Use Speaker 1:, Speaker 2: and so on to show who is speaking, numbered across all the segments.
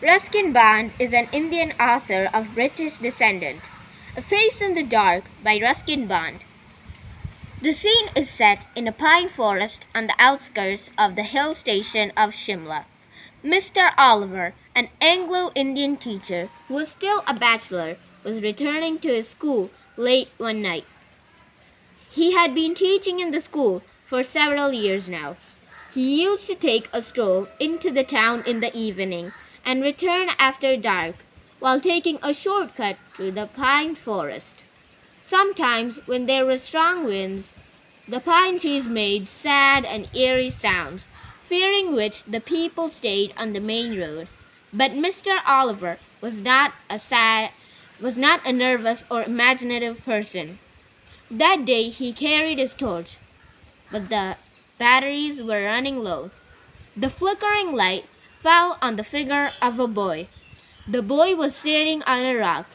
Speaker 1: Ruskin Bond is an Indian author of British descent. A Face in the Dark by Ruskin Bond. The scene is set in a pine forest on the outskirts of the hill station of Shimla. Mr. Oliver, an Anglo-Indian teacher who was still a bachelor, was returning to his school late one night. He had been teaching in the school for several years now. He used to take a stroll into the town in the evening and return after dark, while taking a shortcut through the pine forest. Sometimes, when there were strong winds, the pine trees made sad and eerie sounds, fearing which the people stayed on the main road. But Mr. Oliver was not a nervous or imaginative person. That day he carried his torch, but the batteries were running low. The flickering light fell on the figure of a boy. The boy was sitting on a rock.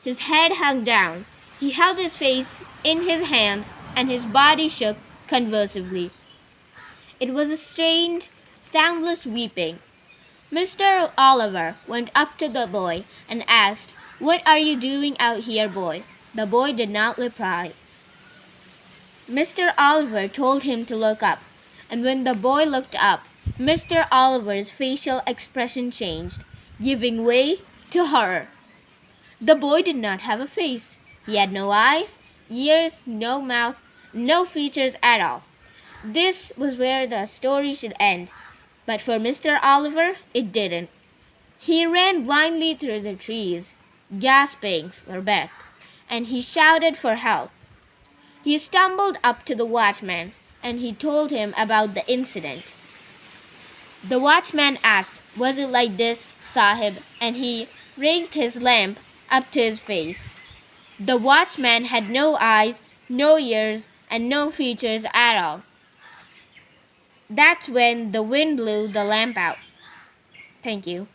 Speaker 1: His head hung down. He held his face in his hands and his body shook convulsively. It was a strange, soundless weeping. Mr. Oliver went up to the boy and asked, "What are you doing out here, boy?" The boy did not reply. Mr. Oliver told him to look up, and when the boy looked up, Mr. Oliver's facial expression changed, giving way to horror. The boy did not have a face. He had no eyes, ears, no mouth, no features at all. This was where the story should end, but for Mr. Oliver, it didn't. He ran blindly through the trees, gasping for breath, and he shouted for help. He stumbled up to the watchman, and he told him about the incident. The watchman asked, "Was it like this, Sahib?" and he raised his lamp up to his face. The watchman had no eyes, no ears, and no features at all. That's when the wind blew the lamp out. Thank you.